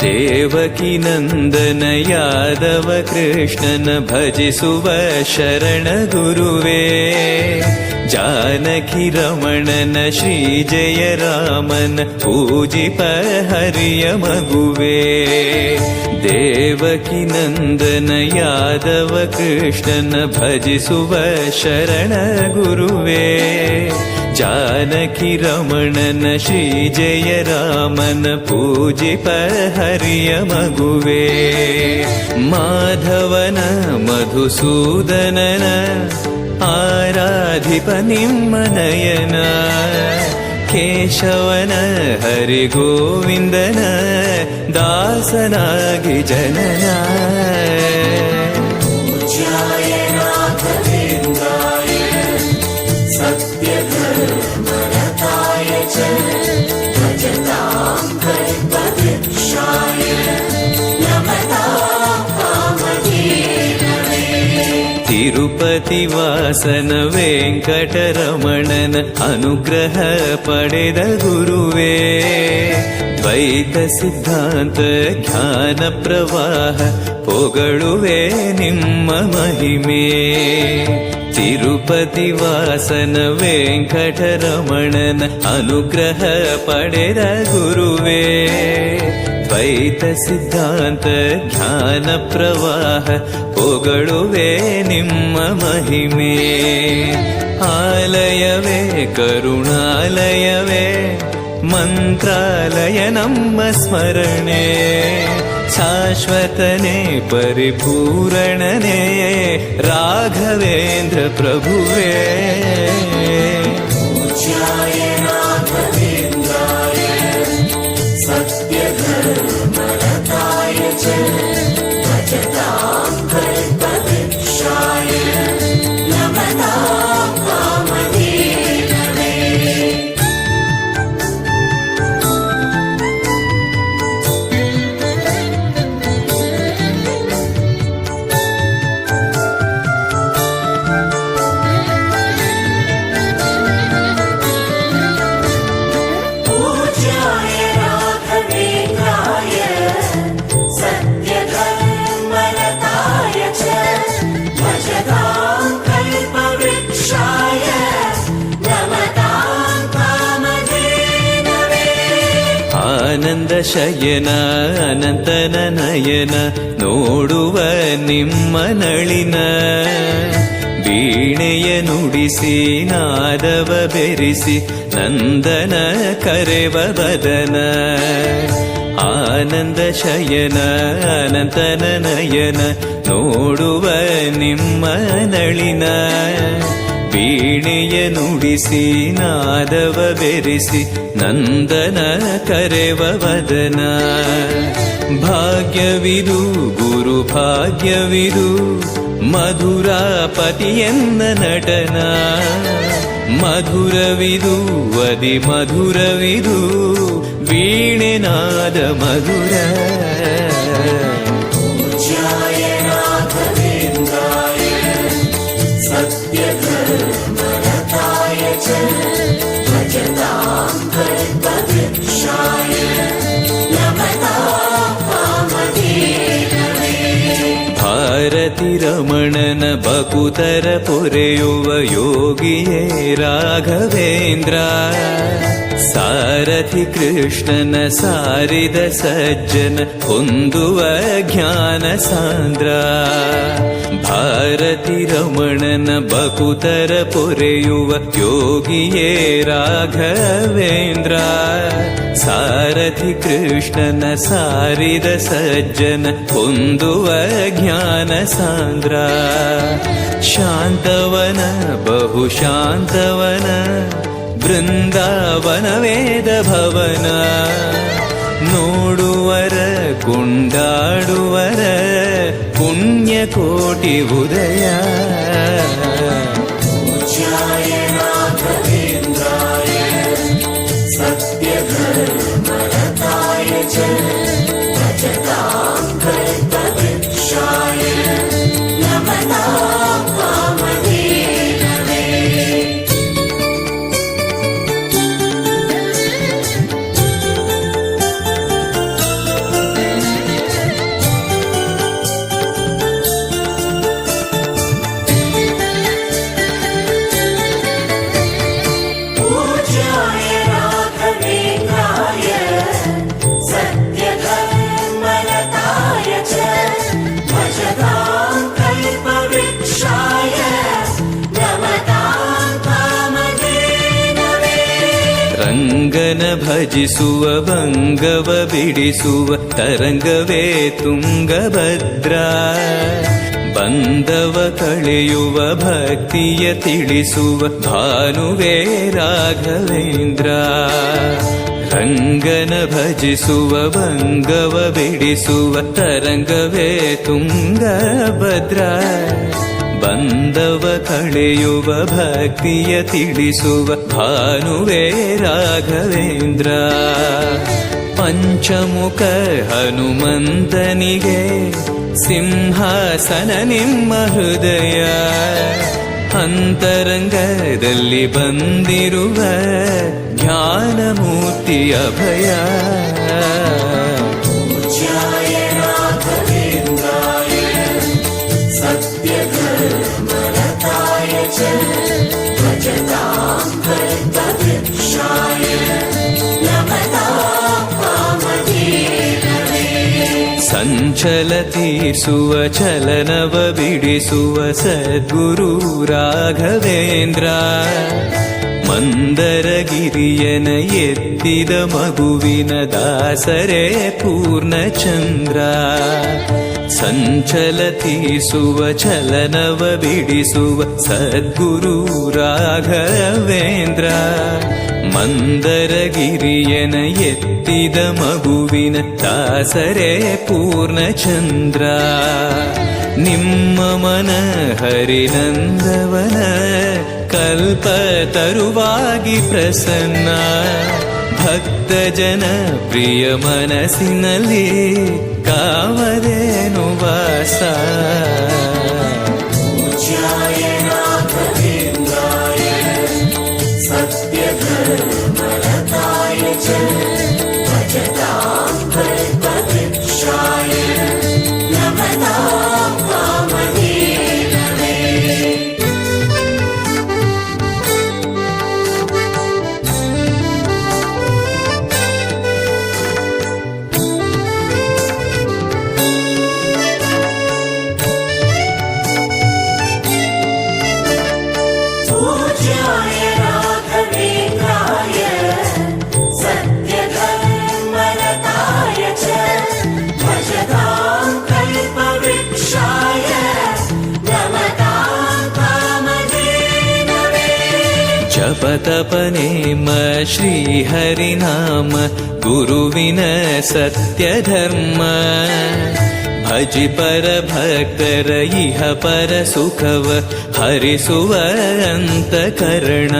ದೇವಕಿ ನಂದನ ಯಾದವ ಕೃಷ್ಣನ ಭಜಿಸುವ ಶರಣ ಗುರುವೇ, ಜಾನಕಿ ರಮಣನ ಶ್ರೀ ಜಯ ರಾಮನ ಪೂಜಿಪ ಹರಿಯ ಮಗುವೇ. ದೇವಕಿ ನಂದನ ಯಾದವ ಕೃಷ್ಣನ ಭಜಿಸುವ ಶರಣ ಗುರುವೇ, ಜಾನಕಿ ರಮಣನ ಶ್ರೀ ಜಯ ರಾಮನ ಪೂಜಿಪ ಹರಿಯ ಮಗುವೇ. ಮಾಧವನ ಮಧುಸೂದನನ ಆರಾಧಿಪ ನಿಮ್ಮ ನಯನ, ಕೇಶವನ ಹರಿಗೋವಿಂದನ ದಾಸನಾಗಿ ಜನನ. ತಿರುಪತಿ ವಾಸನ ವೆಂಕಟರಮಣನ ಅನುಗ್ರಹ ಪಡೆದ ಗುರುವೇ, ದ್ವೈತ ಸಿದ್ಧಾಂತ ಜ್ಞಾನ ಪ್ರವಾಹ ಪೊಗಳುವೆ ನಿಮ್ಮ ಮಹಿಮೆ. ತಿರುಪತಿ ವಾಸನ ವೆಂಕಟರಮಣನ ಅನುಗ್ರಹ ಪಡೆದ ಗುರುವೇ, ದ್ವೈತ ಸಿದ್ಧಾಂತ ಜ್ಞಾನ ಪ್ರವಾಹ ಪೊಗಳುವೆ ನಿಮ್ಮ ಮಹಿಮೆ. ಆಲಯವೇ ಕರುಣಾಲಯವೇ ಮಂತ್ರಾಲಯ ನಮ್ಮ ಸ್ಮರಣೆ, ಶಾಶ್ವತನೇ ಪರಿಪೂರಣನೇ ರಾಘವೇಂದ್ರ ಪ್ರಭುವೇ. ಆನಂದ ಶಯನ ಅನಂತನ ನಯನ ನೋಡುವ ನಿಮ್ಮ ನಳಿನ, ವೀಣೆಯ ನುಡಿಸಿ ನಾದವ ಬೆರೆಸಿ ನಂದನ ಕರೆವ ಬದನ. ಆನಂದ ಶಯನ ಅನಂತನ ನಯನ ನೋಡುವ ನಿಮ್ಮ ನಳಿನ, ವೀಣೆಯ ನುಡಿಸಿ ನಾದವ ಬೆರೆಸಿ ನಂದನ ಕರೆವ ವದನ. ಭಾಗ್ಯವಿದು ಗುರು ಭಾಗ್ಯವಿದು ಮಧುರಾಪತಿಯನ್ನ ನಟನ, ಮಧುರವಿದು ಅದಿ ಮಧುರವಿದು ವೀಣೆನಾದ ಮಧುರ. ಭಾರತಿ ರಮಣನ ಬಕುತರ ಪೊರೆಯುವ ಯೋಗಿಯೇ ರಾಘವೇಂದ್ರ, ಸಾರಥಿ ಕೃಷ್ಣನ ಸಾರಿದ ಸಜ್ಜನ ಹೊಂದುವ ಜ್ಞಾನ ಸಾಂದ್ರ. ಭಾರತಿ ರಮಣನ ಬಕುತರ ಪೊರೆಯುವ ಯೋಗಿಯೇ ರಾಘವೇಂದ್ರ, ಸಾರಥಿ ಕೃಷ್ಣನ ಸಾರಿದ ಸಜ್ಜನ ಹೊಂದುವ ಜ್ಞಾನ ಸಾಂದ್ರ. ಶಾಂತವನ ಬಹು ಶಾಂತವನ ಬೃಂದಾವನ ವೇದ ಭವನ, ನೋಡುವರ ಕೊಂಡಾಡುವರ ಪುಣ್ಯಕೋಟಿ ಉದಯ. ರಂಗನ ಭಜಿಸುವ ಭಂಗವ ಬಿಡಿಸುವ ತರಂಗವೇ ತುಂಗಭದ್ರಾ. ಬಂಧವ ಕಳೆಯುವ ಭಕ್ತಿಯ ತಿಳಿಸುವ ಭಾನುವೇ ರಾಘವೇಂದ್ರ. ರಂಗನ ಭಜಿಸುವ ಭಂಗವ ಬಿಡಿಸುವ ತರಂಗವೇ ತುಂಗಭದ್ರಾ. ಬಂಧವ ಕಳೆಯುವ ಭಕ್ತಿಯ ತಿಳಿಸುವ ಭಾನುವೇ ರಾಘವೇಂದ್ರ. ಪಂಚಮುಖ ಹನುಮಂತನಿಗೆ ಸಿಂಹಾಸನ ನಿಮ್ಮ ಹೃದಯ. ಅಂತರಂಗದಲ್ಲಿ ಬಂದಿರುವ ಜ್ಞಾನಮೂರ್ತಿ ಅಭಯ. ಸಂಚಲ ತೀರಿಸುವ ಚಲನವ ಬಿಡಿಸುವ ಸದ್ಗುರು ರಾಘವೇಂದ್ರ. ಮಂದರಗಿರಿಯನ ಎತ್ತಿದ ಮಗುವಿನ ದಾಸರೇ ಪೂರ್ಣಚಂದ್ರ. ಸಂಚಲ ತೀರಿಸುವ ಚಲನವ ಬಿಡಿಸುವ ಸದ್ಗುರು ರಾಘವೇಂದ್ರ. ಮಂದರಗಿರಿಯನ ಎತ್ತಿದ ಮಗುವಿನ ದಾಸರೇ ಪೂರ್ಣಚಂದ್ರ. ನಿಮ್ಮ ಮನ ಹರಿನಂದವನ ಕಲ್ಪ ತರುವಾಗಿ ಪ್ರಸನ್ನ. ಭಕ್ತ ಜನ ಪ್ರಿಯ ಮನಸ್ಸಿನಲ್ಲಿ ಕಾಮಧೇನು ವಾಸ. ಜಪತಪನೇಮ ಶ್ರೀಹರಿನಾಮ ಗುರುವಿನ ಸತ್ಯಧರ್ಮ. ಭಜಿ ಪರ ಭಕ್ತರ ಇಹ ಪರ ಸುಖವ ಹರಿಸುವ ಅಂತಃಕರಣ.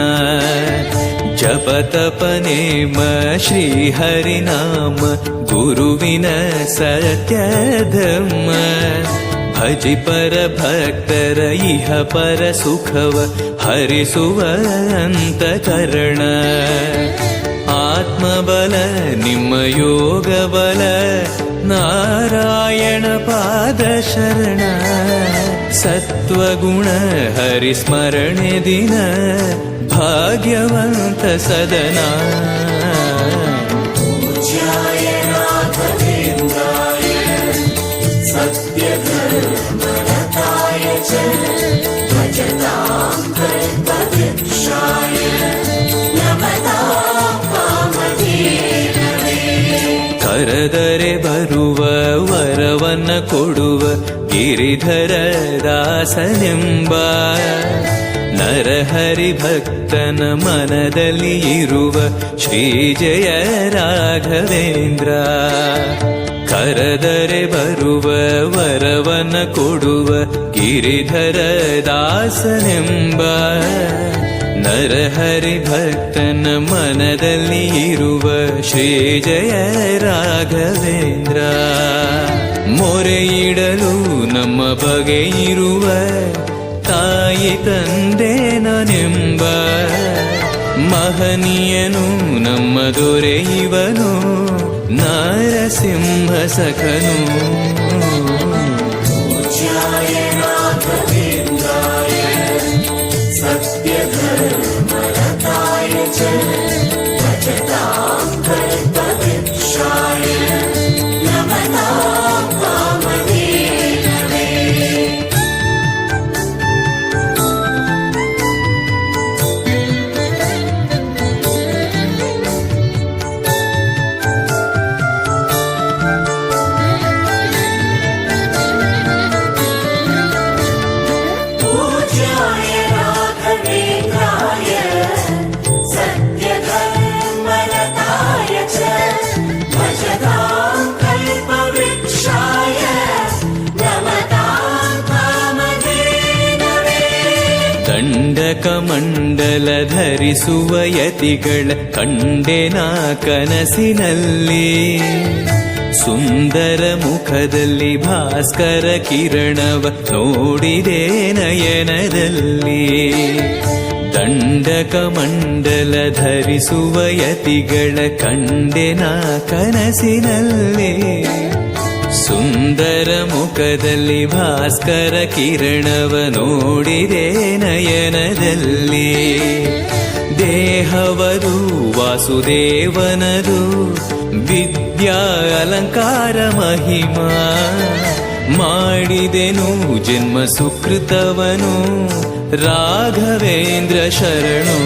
ಜಪತಪನೇಮ ಶ್ರೀಹರಿನಾಮ ಗುರುವಿನ ಸತ್ಯಧರ್ಮ. ಭಜಿ ಪರ ಭಕ್ತರ ಇಹ ಪರ ಸುಖವ ಹರಿಸುವ ಅಂತಃಕರಣ. ಆತ್ಮಬಲ ನಿಮ್ಮ ಯೋಗ ಬಲ ನಾರಾಯಣ ಪಾದ ಶರಣ. ಸತ್ವಗುಣ ಹರಿಸ್ಮರಣೆ ದಿನ ಭಾಗ್ಯವಂತ ಸದನ. ಕರೆದರೆ ಬರುವ ವರವನ್ನ ಕೊಡುವ ಗಿರಿಧರ ದಾಸನೆಂಬ. ನರಹರಿ ಭಕ್ತನ ಮನದಲ್ಲಿ ಇರುವ ಶ್ರೀ ಜಯ ರಾಘವೇಂದ್ರ. ಕರೆದರೆ ಬರುವ ವರವನ್ನ ಕೊಡುವ ಗಿರಿಧರ ದಾಸನೆಂಬ. ನರಹರಿ ಭಕ್ತನ ಮನದಲ್ಲಿ ಇರುವ ಶ್ರೀ ಜಯ ರಾಘವೇಂದ್ರ. ಮೊರೆಯಿಡಲು ನಮ್ಮ ಬಗೆ ಇರುವ ತಾಯಿ ತಂದೆ ನಾನೆಂಬ. ಮಹನೀಯನು ನಮ್ಮ ದೊರೆ ಇವನು ನಾರಸಿಂಹ ಸಖನು. ಮಂಡಲ ಧರಿಸುವ ಯತಿಗಳ ಕಂಡೆನ ಕನಸಿನಲ್ಲಿ. ಸುಂದರ ಮುಖದಲ್ಲಿ ಭಾಸ್ಕರ ಕಿರಣವ ನೋಡಿದೆ ನಯನದಲ್ಲಿ. ದಂಡಕ ಮಂಡಲ ಧರಿಸುವ ಯತಿಗಳ ಕಂಡೆನ ಕನಸಿನಲ್ಲಿ. ಸುಂದರ ಮುಖದಲ್ಲಿ ಭಾಸ್ಕರ ಕಿರಣವ ನೋಡಿದೆ ನಯನದಲ್ಲಿ. ದೇಹವದು ವಾಸುದೇವನದು ವಿದ್ಯಾ ಅಲಂಕಾರ ಮಹಿಮಾ. ಮಾಡಿದೆನು ಜನ್ಮ ಸುಕೃತವನು ರಾಘವೇಂದ್ರ ಶರಣು.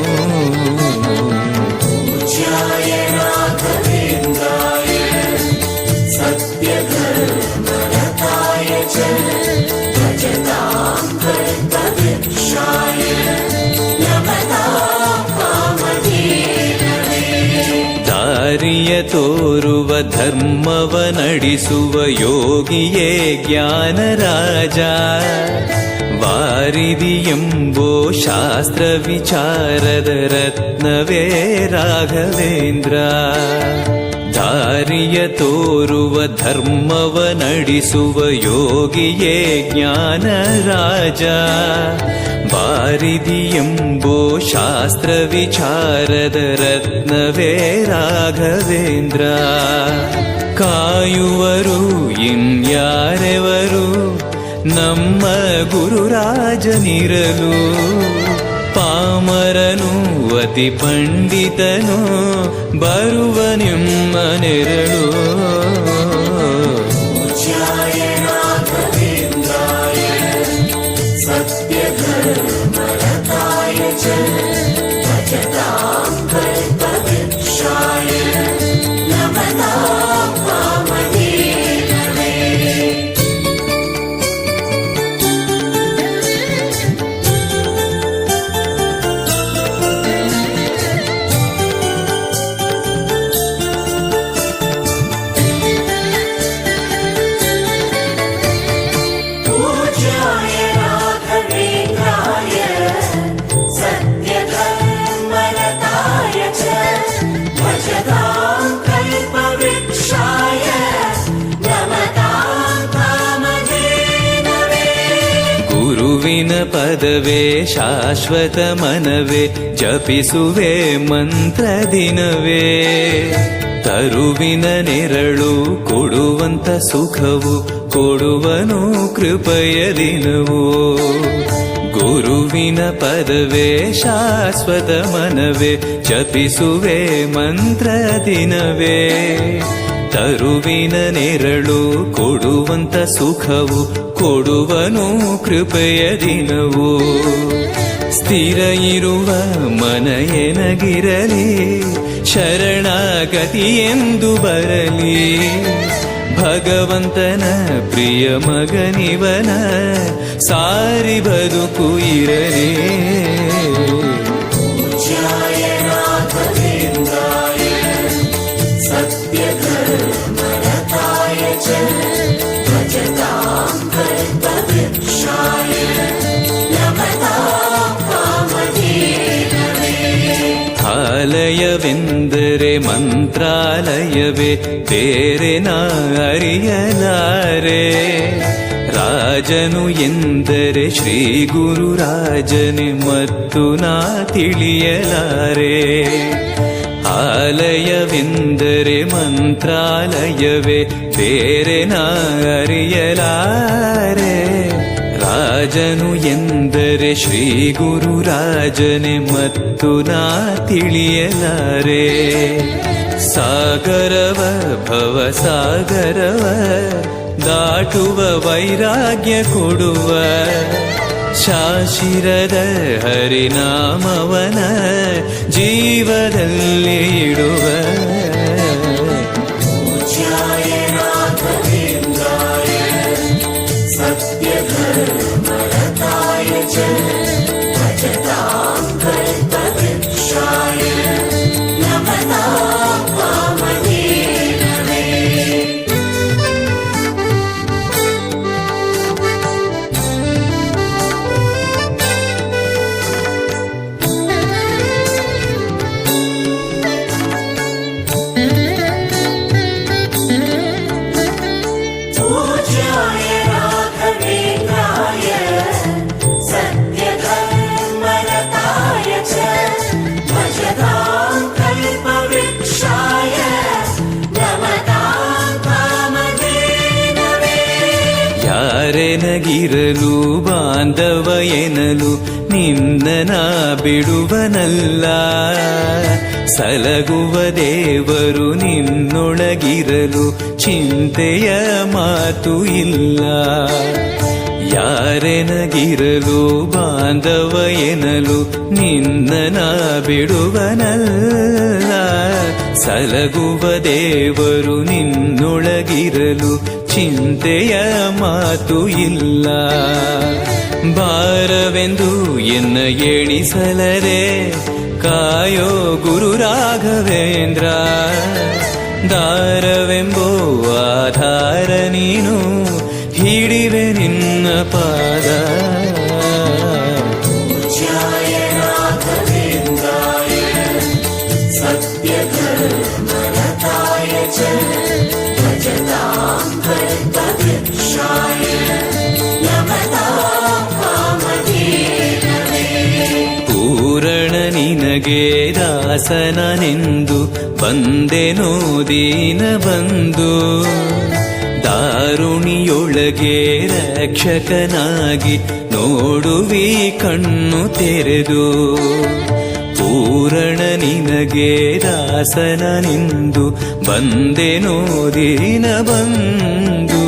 ದಾರಿಯ ತೋರುವ ಧರ್ಮವ ನಡೆಸುವ ಯೋಗಿಯೇ ಜ್ಞಾನರಾಜ. ವಾರಿದಿ ಎಂಬೋ ಶಾಸ್ತ್ರ ವಿಚಾರದ ರತ್ನವೇ ರಾಘವೇಂದ್ರ. ದಾರಿಯ ತೋರುವ ಧರ್ಮವ ನಡೆಸುವ ಯೋಗಿಯೇ ಜ್ಞಾನರಾಜ. ವಾರಿದಿ ಎಂಬೋ ಶಾಸ್ತ್ರ ವಿಚಾರದ ರತ್ನವೇ ರಾಘವೇಂದ್ರ. ಕಾಯುವರು ಇನ್ಯಾರೆವರು ನಮ್ಮ ಗುರುರಾಜನಿರಲು. ಪಾಮರನು ಅತಿ ಪಂಡಿತನು ಬರುವ ನಿಮ್ಮ ನೆರಳು. ಗುರುವಿನ ಪದವೇ ಶಾಶ್ವತ ಮನವೇ ಜಪಿಸುವೆ ಮಂತ್ರ ದಿನವೇ. ತರುವಿನ ನೆರಳು ಕೊಡುವಂತ ಸುಖವು ಕೊಡುವನು ಕೃಪೆಯ ದಿನವೋ. ಗುರುವಿನ ಪದವೇ ಶಾಶ್ವತ ಮನವೇ ಜಪಿಸುವೆ ಮಂತ್ರ ದಿನವೇ. ತರುವಿನ ನೆರಳು ಕೊಡುವಂತ ಸುಖವು ಕೊಡುವನು ಕೃಪೆಯ ದಿನವೋ. ಸ್ಥಿರ ಇರುವ ಮನ ಎನಗಿರಲಿ ಶರಣಾಗತಿ ಎಂದು ಬರಲಿ. ಭಗವಂತನ ಪ್ರಿಯ ಮಗನಿವನ ಸಾರಿ ಬದುಕು ಇರಲಿ. ಆಲಯವೆಂದರೆ ಮಂತ್ರಾಲಯವೇ ಬೇರೆ ನಾ ಅರಿಯಲಾರೆ. ರಾಜನು ಎಂದರೆ ಶ್ರೀ ಗುರುರಾಜನೇ ಮತ್ತು ನಾ ತಿಳಿಯಲಾರೆ. ಆಲಯವೆಂದರೆ ಮಂತ್ರಾಲಯವೇ ಬೇರೆ ನಾ ಅರಿಯಲಾರೆ. ರಾಜನು ಎಂದರೆ ಶ್ರೀ ಗುರುರಾಜನೇ ಮತ್ತು ನಾ ತಿಳಿಯಲಾರೆ. ಸಾಗರವ ಭವ ಸಾಗರವ ದಾಟುವ ವೈರಾಗ್ಯ ಕೊಡುವ ಶಾಶಿರದ ಹರಿನಾಮವನ ಜೀವದಲ್ಲಿ ಇಡುವ. ಯಾರೆನಗಿರಲು ಬಾಂಧವ ಎನಲು ನಿನ್ನ ಬಿಡುವನಲ್ಲ. ಸಲಗುವ ದೇವರು ನಿನ್ನೊಳಗಿರಲು ಚಿಂತೆಯ ಮಾತು ಇಲ್ಲ. ಯಾರೆನಗಿರಲು ಬಾಂಧವ ಎನಲು ನಿನ್ನ ಬಿಡುವನಲ್ಲ. ಸಲಗುವ ದೇವರು ನಿನ್ನೊಳಗಿರಲು ಚಿಂತೆಯ ಮಾತು ಇಲ್ಲ. ಭಾರವೆಂದು ಎನ್ನ ಎಣಿಸಲರೆ ಕಾಯೋ ಗುರು ರಾಘವೇಂದ್ರ. ದಾರವೆಂಬೋ ಆಧಾರ ನೀನು ಹಿಡಿವೆ ನಿನ್ನ ಪಾದ. ಪೂಜ್ಯಾಯ ರಾಘವೇಂದ್ರಾಯ ಸತ್ಯಧರ್ಮರತಾಯ ಚ ಭಜತಾಂ ಕಲ್ಪವೃಕ್ಷಾಯ ನಮತಾಂ ಕಾಮಧೇನವೇ. ಪೂರಣ ನಿನಗೆ ದಾಸನನೆಂದು ಬಂದೆನೋ ದೀನ ಬಂದು. ದಾರುಣಿಯೊಳಗೆ ರಕ್ಷಕನಾಗಿ ನೋಡುವಿ ಕಣ್ಣು ತೆರೆದು. ಪೂರಣ ನಿನಗೆ ದಾಸನನೆಂದು ಬಂದೆನೋ ದೀನ ಬಂದು.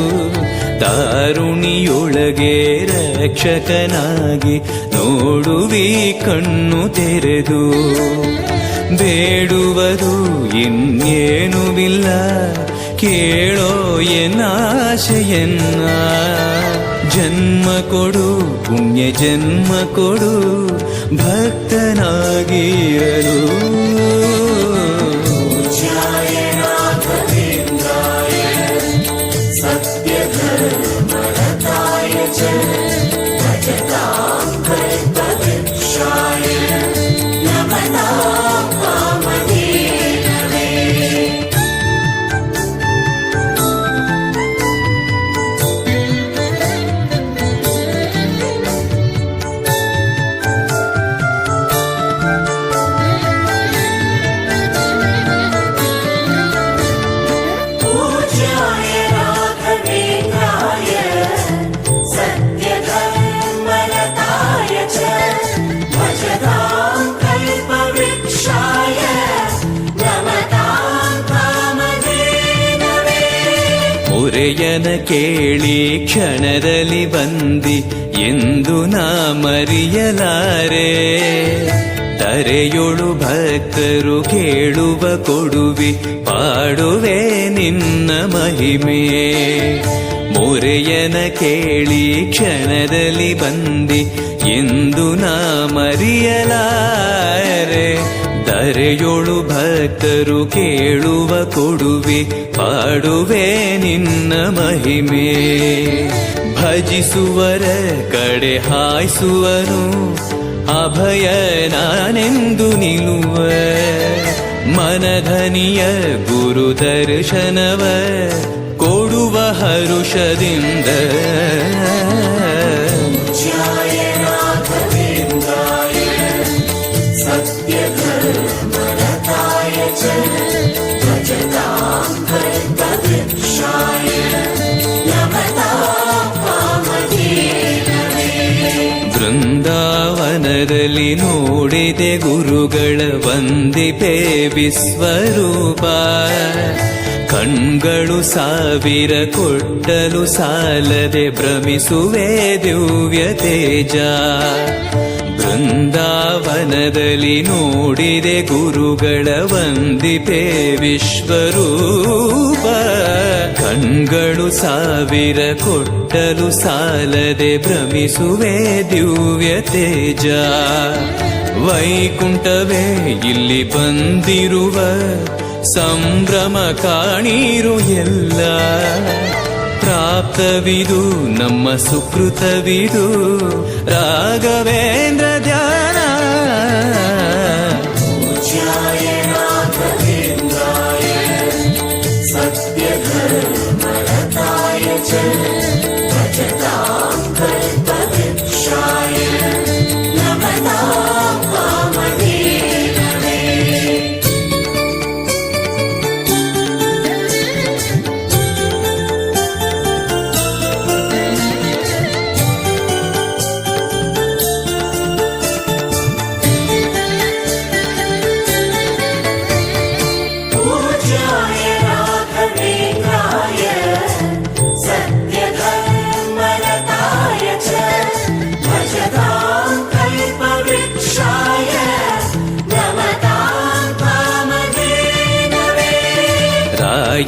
ದಾರುಣಿಯೊಳಗೆ ರಕ್ಷಕನಾಗಿ ನೋಡುವಿ ಕಣ್ಣು ತೆರೆದು. ಬೇಡುವುದು ಇನ್ನೇನುವಿಲ್ಲ ಕೇಳೋ ಎನ್ನಾಶೆಯನ್ನ. ಜನ್ಮ ಕೊಡು ಪುಣ್ಯ ಜನ್ಮ ಕೊಡು ಭಕ್ತನಾಗಿರಲು. ಪೂಜ್ಯಾಯ ರಾಘವೇಂದ್ರಾಯ ಸತ್ಯಧರ್ಮರತಾಯ ಚ ಭಜತಾಂ ಕಲ್ಪವೃಕ್ಷಾಯ ನಮತಾಂ ಕಾಮಧೇನವೇ. ಪೂಜ್ಯಾಯ ರಾಘವೇಂದ್ರಾಯ ಸತ್ಯಧರ್ಮರತಾಯ ಚ ಭಜತಾಂ ಕಲ್ಪವೃಕ್ಷಾಯ ನಮತಾಂ ಕಾಮಧೇನವೇ. ಮೊರೆಯನ ಕೇಳಿ ಕ್ಷಣದಲ್ಲಿ ಬಂದಿ ಎಂದು ನಾ ಮರೆಯಲಾರೆ. ತರೆಯೊಳು ಭಕ್ತರು ಕೇಳುವ ಕೊಡುವಿ ಪಾಡುವೆ ನಿನ್ನ ಮಹಿಮೆ. ಮೊರೆಯನ ಕೇಳಿ ಕ್ಷಣದಲ್ಲಿ ಬಂದಿ ಎಂದು ನಾ ಮರೆಯಲಾರೆ. ಧರೆಯೊಳು ಭಕ್ತರು ಕೇಳುವ ಕೊಡುವೆ ಪಾಡುವೆ ನಿನ್ನ ಮಹಿಮೆ. ಭಜಿಸುವರ ಕಡೆ ಹಾಯಿಸುವನು ಅಭಯ ನಾನೆಂದು ನಿಲ್ಲುವ. ಮನಧನಿಯ ಗುರು ದರ್ಶನವ ಕೊಡುವ ಹರುಷದಿಂದ. ಪೂಜ್ಯಾಯ ರಾಘವೇಂದ್ರಾಯ ಸತ್ಯಧರ್ಮರತಾಯ ಚ ಭಜತಾಂ ಕಲ್ಪವೃಕ್ಷಾಯ ನಮತಾಂ ಕಾಮಧೇನವೇ. ಬೃಂದಾವನದಲ್ಲಿ ನೋಡಿದೆ ಗುರುಗಳ ವಂದಿಪೆ ವಿಶ್ವರೂಪ. ಕಣ್ಗಳು ಸಾವಿರ ಕೊಟ್ಟಲು ಸಾಲದೆ ಭ್ರಮಿಸುವೆ ದಿವ್ಯ ತೇಜ. ಬೃಂದಾವನದಲ್ಲಿ ನೋಡಿದೆ ಗುರುಗಳ ವಂದಿಪೆ ವಿಶ್ವರೂಪ. ಕಣ್ಗಳು ಸಾವಿರ ಕೊಟ್ಟಲು ಸಾಲದೆ ಭ್ರಮಿಸುವೆ ದಿವ್ಯ ತೇಜ. ವೈಕುಂಠವೇ ಇಲ್ಲಿ ಬಂದಿರುವ ಸಂಭ್ರಮ ಕಾಣೀರು ಎಲ್ಲ. ಪ್ರಾಪ್ತವಿದು ನಮ್ಮ ಸುಕೃತವಿದು ರಾಘವೇಂದ್ರ ಧ್ಯಾನ. ಪೂಜ್ಯಾಯ ರಾಘವೇಂದ್ರಾಯ ಸತ್ಯಧರ್ಮರತಾಯ ಚ ಭಜತಾಂ ಕಲ್ಪವೃಕ್ಷಾಯ ನಮತಾಂ ಕಾಮಧೇನವೇ.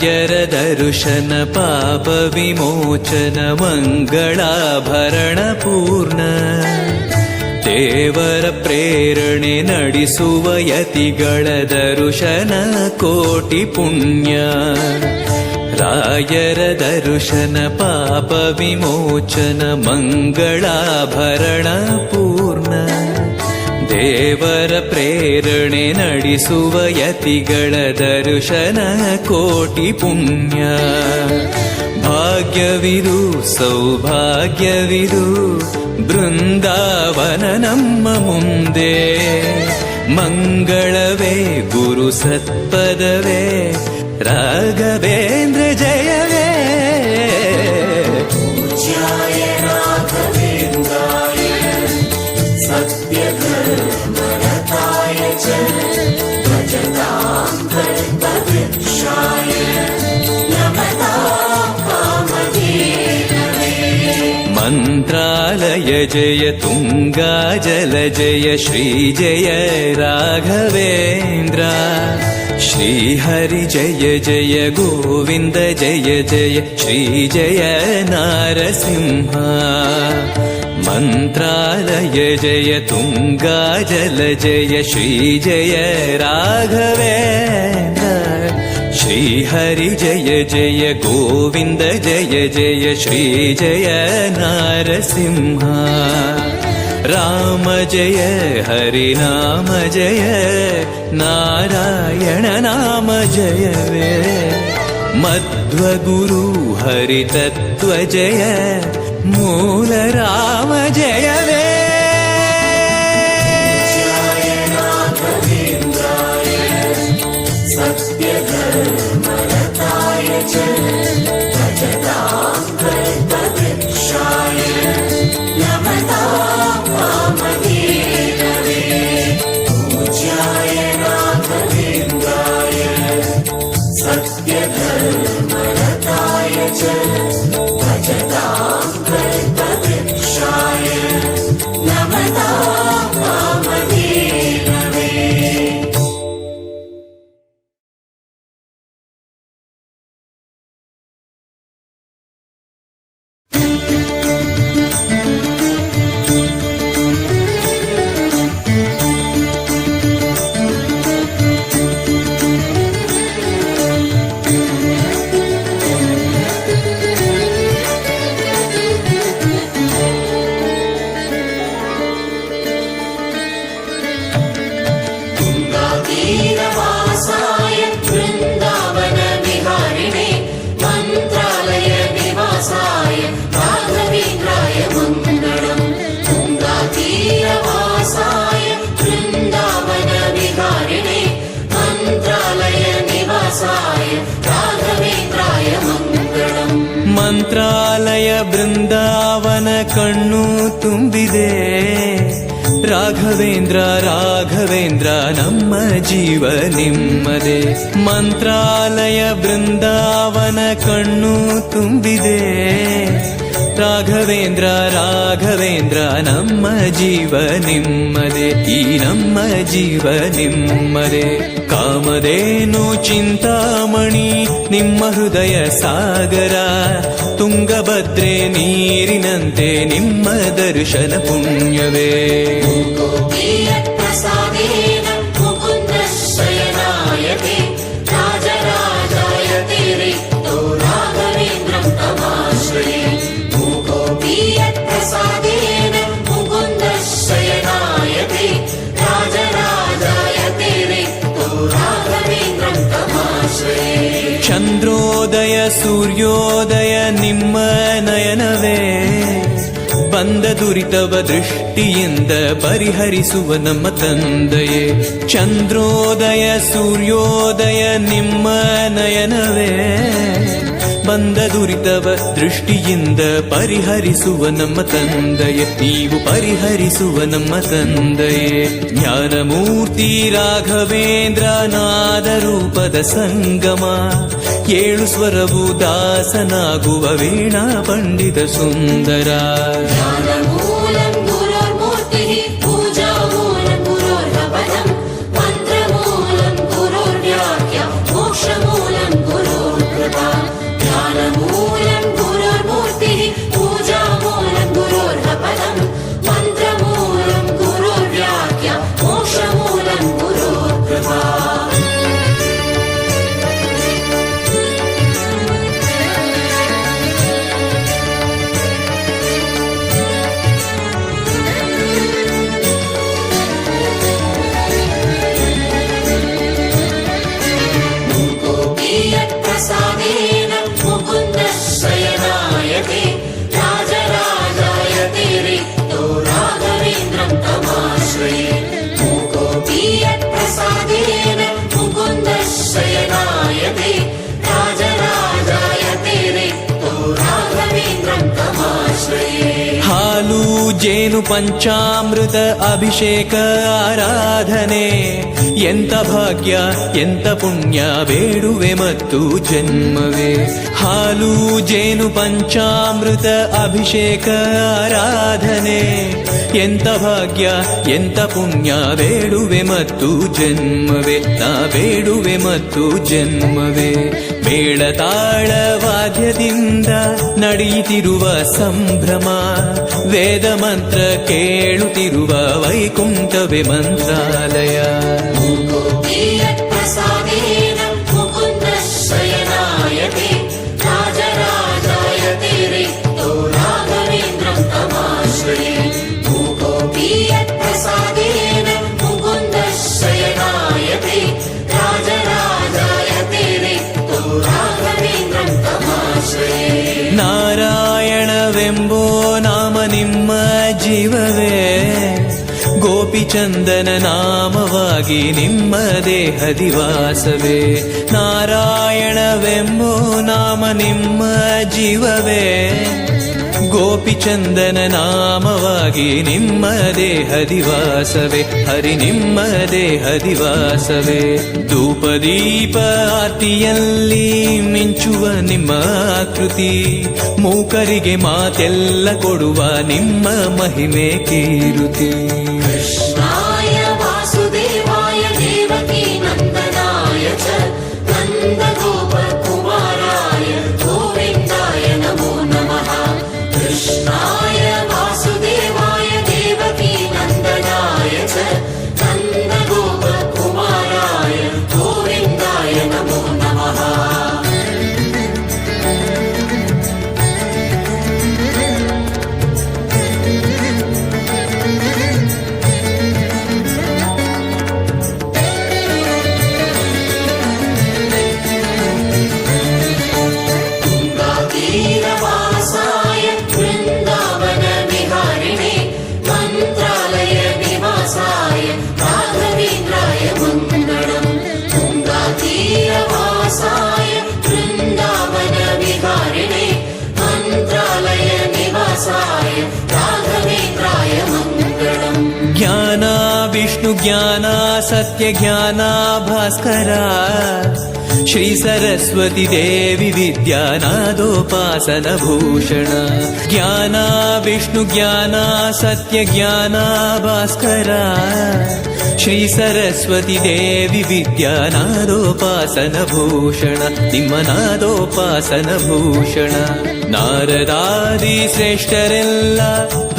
ರಾಯರ ದರ್ಶನ ಪಾಪ ವಿಮೋಚನ ಮಂಗಳಾಭರಣ ಪೂರ್ಣ ದೇವರ ಪ್ರೇರಣೆ ನಡೆಸುವ ಯತಿಗಳ ದರ್ಶನ ಕೋಟಿ ಪುಣ್ಯ ರಾಯರ ದರ್ಶನ ಪಾಪ ವಿಮೋಚನ ಮಂಗಳಾಭರಣ ಪೂರ್ಣ ದೇವರ ಪ್ರೇರಣೆ ನಡೆಸುವ ಯತಿಗಳ ದರ್ಶನ ಕೋಟಿ ಪುಣ್ಯ ಭಾಗ್ಯವಿದು ಸೌಭಾಗ್ಯವಿದು ಬೃಂದಾವನ ನಮ್ಮ ಮುಂದೆ ಮಂಗಳವೇ ಗುರು ಸತ್ಪದವೇ ರಾಘವೇಂದ್ರ ಜಯವೇ पूज्याय राघवेन्द्राय सत्यधर्मरताय च भजतां कल्पवृक्षाय नमतां कामधेनवे ಮಂತ್ರಾಲಯ ಜಯ ತುಂಗಾ ಜಲ ಜಯ ಶ್ರೀ ಜಯ ರಾಘವೇಂದ್ರ ಶ್ರೀಹರಿ ಜಯ ಜಯ ಗೋವಿಂದ ಜಯ ಜಯ ಶ್ರೀ ಜಯ ನಾರಸಿಂಹ ಮಂತ್ರಾಲಯ ಜಯ ತುಂಗಾ ಜಲ ಜಯ ಶ್ರೀ ಜಯ ರಾಘವೇಂದ್ರ ಶ್ರೀಹರಿ ಜಯ ಜಯ ಗೋವಿಂದ ಜಯ ಜಯ ಶ್ರೀ ಜಯ ನಾರಸಿಂಹ ರಾಮ ಜಯ ಹರಿ ನಾಮ ಜಯ ನಾರಾಯಣ ನಾಮ ಜಯವೇ ಮಧ್ವಗುರು ಹರಿ ತತ್ವ ಜಯ ಮೂಲ ರಾಮ ಜಯವೇ पूज्याय राघवेन्द्राय सत्यधर्मरताय च भजतां कल्पवृक्षाय नमतां कामधेनवे पूज्याय राघवेन्द्राय सत्यधर्मरताय च भजतां कल्पवृक्षाय नमतां कामधेनवे तुङ्गातीरवासाय वृन्दावन विहारिणे मन्त्रालय निवासाय राघवेन्द्राय मङ्गलम् तुङ्गातीरवासाय वृन्दावन विहारिणे मन्त्रालय निवासाय राघवेन्द्राय मङ्गलम् ಮಂತ್ರಾಲಯ ಬೃಂದಾವನ ಕಣ್ಣು ತುಂಬಿದೆ ರಾಘವೇಂದ್ರ ರಾಘವೇಂದ್ರ ನಮ್ಮ ಜೀವ ನಿಮ್ಮದೇ ಮಂತ್ರಾಲಯ ಬೃಂದಾವನ ಕಣ್ಣು ತುಂಬಿದೆ ರಾಘವೇಂದ್ರ ರಾಘವೇಂದ್ರ ನಮ್ಮ ಜೀವ ನಿಮ್ಮದೇ ಈ ನಮ್ಮ ಜೀವ ನಿಮ್ಮದೇ ಕಾಮಧೇನು ಚಿಂತಾಮಣಿ ನಿಮ್ಮ ಹೃದಯ ಸಾಗರ ತುಂಗಭದ್ರೆ ನೀರಿನಂತೆ ನಿಮ್ಮ ದರ್ಶನ ಪುಣ್ಯವೇ प्रसादेन मुकुन्दशयनायते राजराजायते रिक्तो राघवेन्द्रं तमाश्रये मूकोऽपि यत्प्रसादेन मुकुन्दशयनायते राजराजायते रिक्तो राघवेन्द्रं तमाश्रये ಚಂದ್ರೋದಯ ಸೂರ್ಯೋದಯ ನಿಮ್ಮ ನಯನವೇ ಬಂದ ದುರಿತವ ದೃಷ್ಟಿಯಿಂದ ಪರಿಹರಿಸುವ ನಮ್ಮ ತಂದೆಯೇ ಚಂದ್ರೋದಯ ಸೂರ್ಯೋದಯ ನಿಮ್ಮ ನಯನವೇ ಬಂದ ದುರಿತವ ದೃಷ್ಟಿಯಿಂದ ಪರಿಹರಿಸುವ ನಮ್ಮ ತಂದೆಯೇ ನೀವು ಪರಿಹರಿಸುವ ನಮ್ಮ ತಂದೆಯೇ ಜ್ಞಾನಮೂರ್ತಿ ರಾಘವೇಂದ್ರ ನಾದ ರೂಪದ ಸಂಗಮ ಏಳು ಸ್ವರವು ದಾಸನಾಗುವ ವೀಣಾ ಪಂಡಿತ ಸುಂದರ ज्ञानमूलं गुरोर्मूर्तिः पूजामूलं गुरोर्पदम् मन्त्रमूलं गुरोर्व्याख्या मोक्षमूलं गुरोर्ब्रह्म ಜೇನು ಪಂಚಾಮೃತ ಅಭಿಷೇಕ ಆರಾಧನೆ ಎಂತ ಭಾಗ್ಯ ಎಂತ ಪುಣ್ಯ ಬೇಡುವೆ ಮತ್ತು ಜನ್ಮವೇ. ಹಾಲು ಜೇನು ಪಂಚಾಮೃತ ಅಭಿಷೇಕ ಆರಾಧನೆ ಎಂತ ಭಾಗ್ಯ ಎಂತ ಪುಣ್ಯ ಬೇಡುವೆ ಮತ್ತು ಜನ್ಮವೇ. ನಾ ಬೇಡುವೆ ಮತ್ತು ಜನ್ಮವೇ. ಮೇಳ ತಾಳ ವಾದ್ಯದಿಂದ ನಡೆಯುತ್ತಿರುವ ಸಂಭ್ರಮ, ವೇದ ಮಂತ್ರ ಕೇಳುತ್ತಿರುವ ವೈಕುಂಠವೇ ಮಂತ್ರಾಲಯ. प्रसादेन मुकुन्दशयनायते राजराजायते रिक्तो राघवेन्द्रं तमाश्रये. मूकोऽपि यत्प्रसादेन मुकुन्दशयनायते राजराजायते रिक्तो राघवेन्द्रं तमाश्रये. ನಾರಾಯಣವೆಂಬೋ ನಾಮ ನಿಮ್ಮ ಜೀವವೇ, ಗೋಪಿಚಂದನ ನಾಮವಾಗಿ ನಿಮ್ಮ ದೇಹದಿವಾಸವೇ. ನಾರಾಯಣವೆಂಬೋ ನಾಮ ನಿಮ್ಮ ಜೀವವೇ, ಗೋಪಿಚಂದನ ನಾಮವಾಗಿ ನಿಮ್ಮ ದೇಹದಿವಾಸವೇ. ಹರಿ ನಿಮ್ಮ ದೇಹದಿವಾಸವೇ. ಧೂಪದೀಪ ಆರತಿಯಲ್ಲಿ ಮಿಂಚುವ ನಿಮ್ಮ ಆಕೃತಿ, ಮೂಕರಿಗೆ ಮಾತೆಲ್ಲ ಕೊಡುವ ನಿಮ್ಮ ಮಹಿಮೆ ಕೀರುತಿ. कृष्णाय वासुदेवाय देवकी नन्दनाय च नन्दगोपकुमाराय गोविन्दाय नमो नमः. कृष्णाय वासुदेवाय देवकी नन्दनाय च नन्दगोपकुमाराय गोविन्दाय नमो नमः. तीरवासाय वृन्दावन विहारिणे मन्त्रालय निवासाय राघवेन्द्राय मङ्गलम्. तुङ्गातीरवासाय वृन्दावन विहारिणे मन्त्रालय निवासाय राघवेन्द्राय मङ्गलम्. ಜ್ಞಾನ ವಿಷ್ಣು ಜ್ಞಾನ ಸತ್ಯ ಜ್ಞಾನ ಭಾಸ್ಕರ, ಶ್ರೀ ಸರಸ್ವತಿ ದೇವಿ ವಿದ್ಯಾನಾದೋಪಾಸನ ಭೂಷಣ. ಜ್ಞಾನ ವಿಷ್ಣು ಜ್ಞಾನ ಸತ್ಯ ಜ್ಞಾನ ಭಾಸ್ಕರ, ಶ್ರೀ ಸರಸ್ವತಿ ದೇವಿ ವಿದ್ಯಾನಾದೋಪಾಸನ ಭೂಷಣ. ನಿಮ್ಮ ನಾದೋಪಾಸನ ಭೂಷಣ. ನಾರದಾದಿ ಶ್ರೇಷ್ಠರೆಲ್ಲ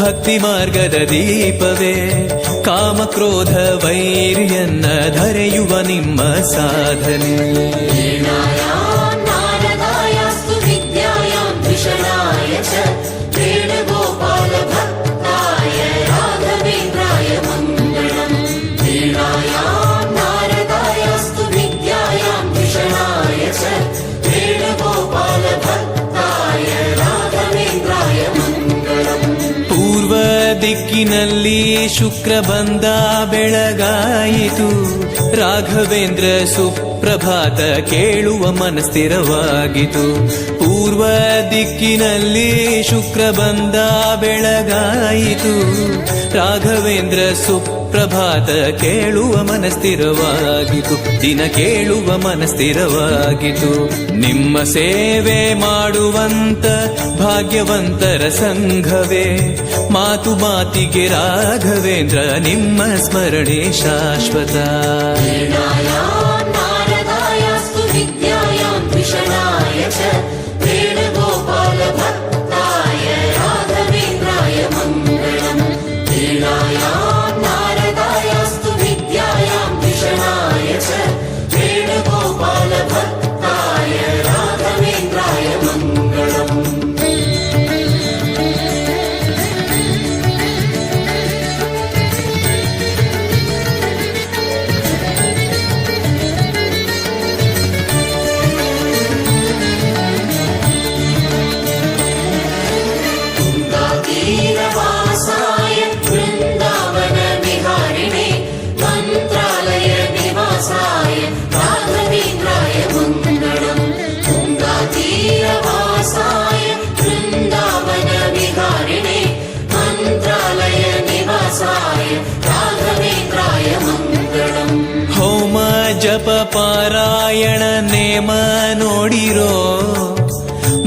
ಭಕ್ತಿ ಮಾರ್ಗದ ದೀಪವೇ, ಕಾಮಕ್ರೋಧ ವೈರ್ಯನ್ನ ಧರೆಯುವ ನಿಮ್ಮ ಸಾಧನೆ. वीणायां नारदायास्तु विद्यायां विशणाय च वेणुगोपालभक्ताय राघवेन्द्राय मङ्गलम्. वीणायां नारदायास्तु विद्यायां विशणाय च वेणुगोपालभक्ताय राघवेन्द्राय मङ्गलम्. ಪೂರ್ವ ದಿಕ್ಕಿನಲ್ಲಿ ಶುಕ್ರ ಬಂದ ಬೆಳಗಾಯಿತು, ರಾಘವೇಂದ್ರ ಸುಪ್ರಭಾತ ಕೇಳುವ ಮನಸ್ಥಿರವಾಗಿತು. ಪೂರ್ವ ದಿಕ್ಕಿನಲ್ಲಿ ಶುಕ್ರ ಬಂದ ಬೆಳಗಾಯಿತು, ರಾಘವೇಂದ್ರ ಸುಪ್ರಭಾತ ಕೇಳುವ ಮನಸ್ಥಿರವಾಗಿತು. ದಿನ ಕೇಳುವ ಮನಸ್ಥಿರವಾಗಿತು. ನಿಮ್ಮ ಸೇವೆ ಮಾಡುವಂತ ಭಾಗ್ಯವಂತರ ಸಂಘವೇ, ಮಾತು ಮಾತಿಗೆ ರಾಘವೇಂದ್ರ ನಿಮ್ಮ ಸ್ಮರಣೆ ಶಾಶ್ವತ. वीणायां नारदायास्तु विद्यायां विशणाय च वेणुगोपालभक्ताय राघवेन्द्राय मङ्गलम्. वीणायां नारदायास्तु विद्यायां विशणाय च वेणुगोपालभक्ताय राघवेन्द्राय मङ्गलम्. ನೇಮ ನೋಡಿರೋ,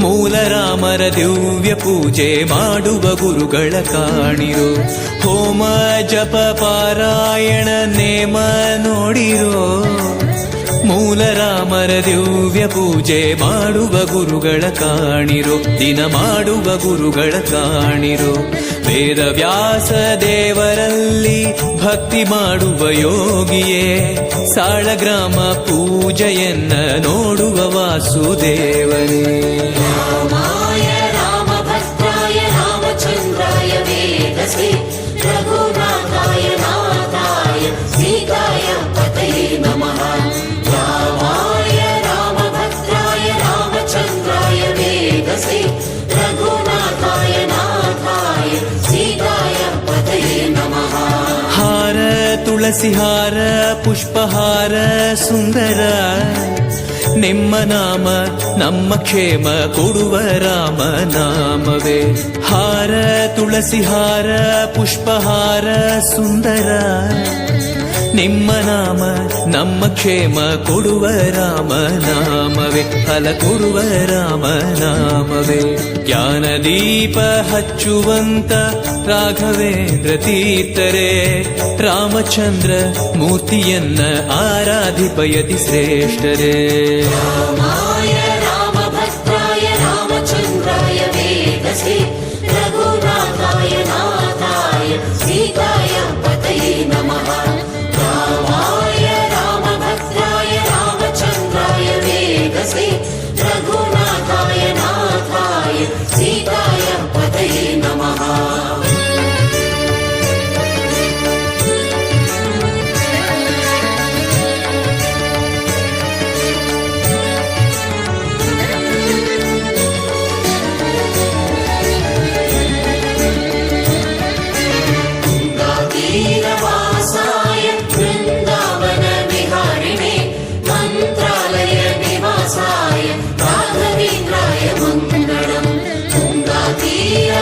ಮೂಲ ರಾಮರ ದಿವ್ಯ ಪೂಜೆ ಮಾಡುವ ಗುರುಗಳ ಕಾಣಿರೋ. ಹೋಮ ಜಪ ಪಾರಾಯಣ ನೇಮ ನೋಡಿರೋ, ಮೂಲ ರಾಮರ ದಿವ್ಯ ಪೂಜೆ ಮಾಡುವ ಗುರುಗಳ ಕಾಣಿರೋ, ದಿನ ಮಾಡುವ ಗುರುಗಳ ಕಾಣಿರೋ. ವೇದ ವ್ಯಾಸ ದೇವರಲ್ಲಿ ಭಕ್ತಿ ಮಾಡುವ ಯೋಗಿಯೇ, ಸಾಳಗ್ರಾಮ ಪೂಜೆಯನ್ನ ನೋಡುವ ವಾಸುದೇವನೇ. ರಾಮಾಯ ರಾಮಭದ್ರಾಯ ರಾಮಚಂದ್ರಾಯ ವೇದಸೇ ರಘುನಾಥಾಯ ನಾಥಾಯ ಸೀತಾಯ ಪತಯೇ ನಮಃ. ರಾಮಾಯ ರಾಮಭದ್ರಾಯ ರಾಮಚಂದ್ರಾಯ ವೇದಸೇ ರಘುನಾಥಾಯ ನಾಥಾಯ ಸೀತಾಯ ಪತಯೇ ನಮಃ. ಹಾರ ತುಳಸಿ ಹಾರ ಪುಷ್ಪಹಾರ ಸುಂದರ, ನಿಮ್ಮ ನಾಮ ನಮ್ಮ ಕ್ಷೇಮ ಕೊಡುವ ರಾಮ ನಾಮವೇ. ಹಾರ ತುಳಸಿ ಹಾರ ಪುಷ್ಪಹಾರ ಸುಂದರ, ನಿಮ್ಮ ನಾಮ ನಮ್ಮ ಕ್ಷೇಮ ಕೊಡುವ ರಾಮ ನಾಮವೇ. ಫಲ ಕೊಡುವ ರಾಮ ನಾಮವೇ. ಜ್ಞಾನದೀಪ ಹಚ್ಚುವಂತ ರಾಘವೇಂದ್ರ ತೀರ್ಥರೇ, ರಾಮಚಂದ್ರ ಮೂರ್ತಿಯನ್ನ ಆರಾಧಿಪಯತಿ ಶ್ರೇಷ್ಠರೇ. ರಾಮಾಯ ರಾಮಭದ್ರಾಯ ರಾಮಚಂದ್ರಾಯ ವೇದಸೇ ರಘುನಾಥಾಯ ನಾಥಾಯ ಸೀತಾಯ ಪತಯೇ ನಮಃ. ರಾಮಾಯ ರಾಮಭದ್ರಾಯ ರಾಮಚಂದ್ರಾಯ ವೇದಸೇ ರಘುನಾಥಾಯ ನಾಥಾಯ ಸೀತಾಯ ಪತಯೇ ನಮಃ. ತೀರವಾಸಾಯ ವೃಂದಾವನ ವಿಹಾರಿಣೆ ಮಂತ್ರಾಲಯ ನಿವಾಸಾಯ ರಾಘವೇಂದ್ರಾಯ ಮಂಗಳಂ. ತುಂಗಾತೀರವಾಸಾಯ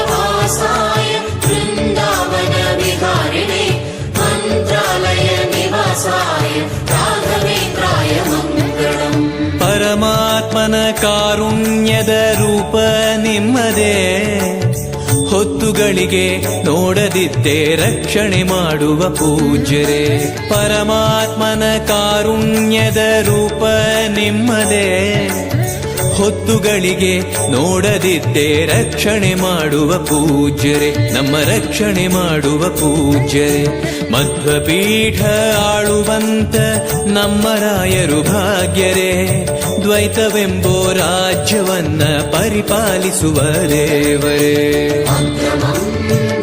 ವೃಂದಾವನ ವಿಹಾರಿಣೆ ಮಂತ್ರಾಲಯ ನಿವಾಸಾಯ ರಾಘವೇಂದ್ರಾಯ ಮಂಗಳಂ. ಪರಮಾತ್ಮನ ಕಾರುಣ್ಯದ ರೂಪ ನಿಮ್ಮದೇ, ಹೊತ್ತುಗಳಿಗೆ ನೋಡದಿದ್ದೆ ರಕ್ಷಣೆ ಮಾಡುವ ಪೂಜ್ಯರೇ. ಪರಮಾತ್ಮನ ಕಾರುಣ್ಯದ ರೂಪ ನಿಮ್ಮದೇ, ಹೊತ್ತುಗಳಿಗೆ ನೋಡದಿದ್ದೆ ರಕ್ಷಣೆ ಮಾಡುವ ಪೂಜ್ಯರೇ. ನಮ್ಮ ರಕ್ಷಣೆ ಮಾಡುವ ಪೂಜ್ಯರೇ. ಮಧ್ವಪೀಠ ಆಳುವಂತ ನಮ್ಮ ರಾಯರು ಭಾಗ್ಯರೇ, ದ್ವೈತವೆಂಬೋ ರಾಜ್ಯವನ್ನ ಪರಿಪಾಲಿಸುವ ದೇವರೇ. ಅಕ್ರಮಂ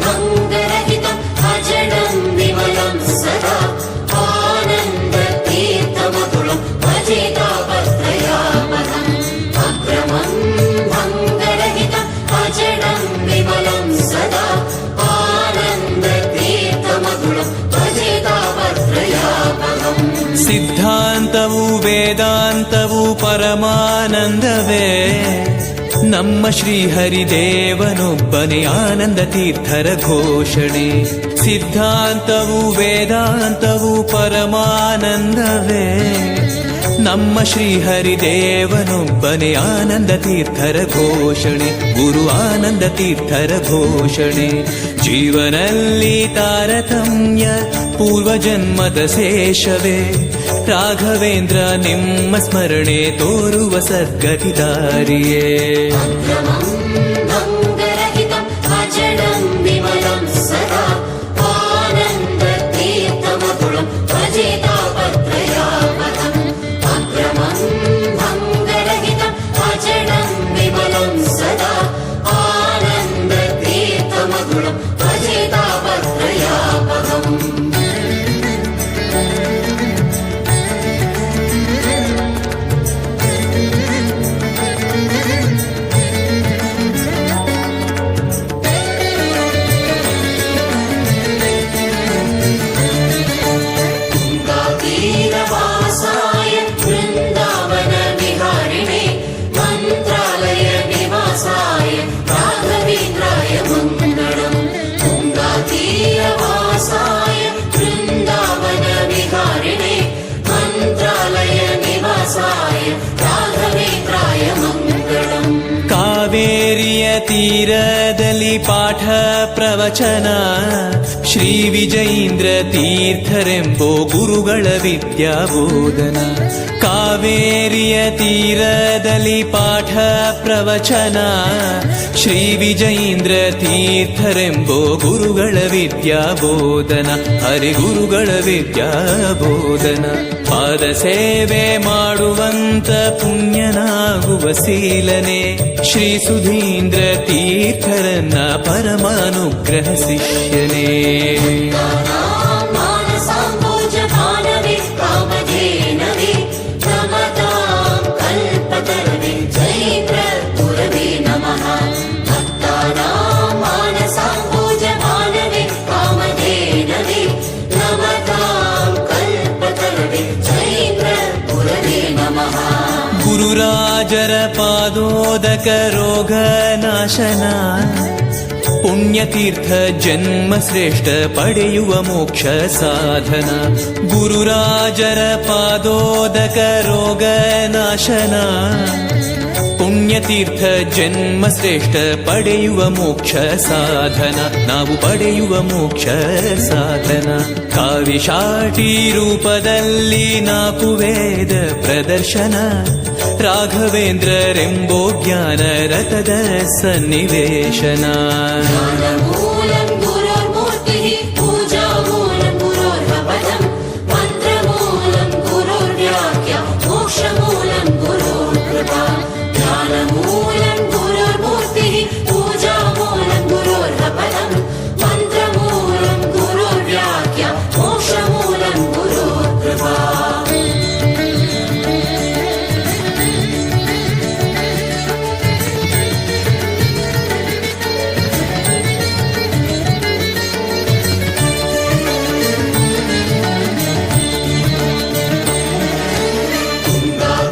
ಭಂಗರಹಿತಂ ಅಜಡಂ ವಿಮಲಂ ಸದಾ ಆನಂದ ತೀರ್ಥಮತುಳಂ ಭಜೇತಾಪತ್ರಯಾಪದಂ. ಅಕ್ರಮಂ ಭಂಗರಹಿತಂ ಅಜಡಂ ವಿಮಲಂ ಸದಾ ಆನಂದ ತೀರ್ಥಮತುಳಂ ಭಜೇತಾಪತ್ರಯಾಪದಂ. ಸಿದ್ಧಾಂತವು ವೇದಾಂತವು ಪರಮಾನಂದವೇ, ನಮ್ಮ ಶ್ರೀಹರಿದೇವನೊಬ್ಬನೇ ಆನಂದ ತೀರ್ಥರ ಘೋಷಣೆ. ಸಿದ್ಧಾಂತವು ವೇದಾಂತವು ಪರಮಾನಂದವೇ, ನಮ್ಮ ಶ್ರೀಹರಿದೇವನೊಬ್ಬನೇ ಆನಂದ ತೀರ್ಥರ ಘೋಷಣೆ. ಗುರು ಆನಂದ ತೀರ್ಥರ ಘೋಷಣೆ. ಜೀವನಲ್ಲಿ ತಾರತಮ್ಯ ಪೂರ್ವಜನ್ಮದ ಶೇಷವೇ, ರಾಘವೇಂದ್ರ ನಿಮ್ಮ ಸ್ಮರಣೆ ತೋರುವ ಸದ್ಗತಿ ದಾರಿಯೇ. ಅಕ್ರಮಂ ಭಂಗರಹಿತಂ ಅಜಡಂ ವಿಮಲಂ ಸದಾ ಆನಂದ ತೀರ್ಥಮತುಳಂ ಭಜೇತಾಪತ್ರಯಾಪದಂ. ಅಕ್ರಮಂ ಭಂಗರಹಿತಂ ಅಜಡಂ ವಿಮಲಂ ಸದಾ ಆನಂದ ತೀರ್ಥಮತುಳಂ ಭಜೇತಾಪತ್ರಯಾಪದಂ. ತೀರದಲ್ಲಿ ಪಾಠ ಪ್ರವಚನ ಶ್ರೀ ವಿಜಯೀಂದ್ರ ತೀರ್ಥರೆಂಬೋ ಗುರುಗಳ ವಿದ್ಯಾಬೋಧನ. ಕಾವೇರಿಯ ತೀರದಲ್ಲಿ ಪಾಠ ಪ್ರವಚನ ಶ್ರೀ ವಿಜಯೀಂದ್ರ ತೀರ್ಥರೆಂಬೋ ಗುರುಗಳ ವಿದ್ಯಾಬೋಧನ. ಹರಿಗುರುಗಳ ವಿದ್ಯಾಬೋಧನ. ಪಾದ ಸೇವೆ ಮಾಡುವಂತ ಪುಣ್ಯನಾಗುವ ಶೀಲನೆ ಶ್ರೀ ಸುಧೀಂದ್ರ ತೀರ್ಥರನ್ನ ಪರಮಾನುಗ್ರಹ ಶಿಷ್ಯನೇ. ಮಾನಸಾಂಬೋಜ ಭಾನವೇ ಕಾಮಧೇನವೇ ನಮತಾಂ ಕಲ್ಪತರವೇ ಜೈತ್ರ ಗುರವೇ ನಮಃ. ಭಕ್ತಾನಾಂ ಮಾನಸಾಂಬೋಜ ಭಾನವೇ ಕಾಮಧೇನವೇ ನಮತಾಂ ಕಲ್ಪತರವೇ ಜೈತ್ರ ಗುರವೇ ನಮಃ. ಗುರುರಾಜರ ಪಾದೋದಕ ರೋಗ ನಾಶನ ಪುಣ್ಯತೀರ್ಥ ಜನ್ಮ ಶ್ರೇಷ್ಠ ಪಡೆಯುವ ಮೋಕ್ಷ ಸಾಧನ. ಗುರುರಾಜರ ಪಾದೋದಕ ರೋಗ ನಾಶನ ಪುಣ್ಯತೀರ್ಥ ಜನ್ಮ ಶ್ರೇಷ್ಠ ಪಡೆಯುವ ಮೋಕ್ಷ ಸಾಧನ. ನಾವು ಪಡೆಯುವ ಮೋಕ್ಷ ಸಾಧನ. ಕಾವಿಶಾಟಿ ರೂಪದಲ್ಲಿ ನಾಲ್ಕು ವೇದ ಪ್ರದರ್ಶನ ರಾಘವೇಂದ್ರರೆಂಬೋ ಜ್ಞಾನ ರಥದ ಸನ್ನಿವೇಶನ. ಜ್ಞಾನಮೂಲಂ ಗುರುರ್ಮೂರ್ತಿಃ ಪೂಜಾಮೂಲಂ ಗುರೋರ್ಪದಂ ಮಂತ್ರಮೂಲಂ ಗುರುರ್ವ್ಯಾಖ್ಯ ಮೋಕ್ಷಮೂಲಂ ಗುರುರ್ಕೃಪಾ. ಜ್ಞಾನಮೂಲಂ ಗುರುರ್ಮೂರ್ತಿಃ ಪೂಜಾಮೂಲಂ ಗುರೋರ್ಪದಂ ಮಂತ್ರಮೂಲಂ ಗುರುರ್ವ್ಯಾಖ್ಯ ಮೋಕ್ಷಮೂಲಂ ಗುರುರ್ಕೃಪಾ.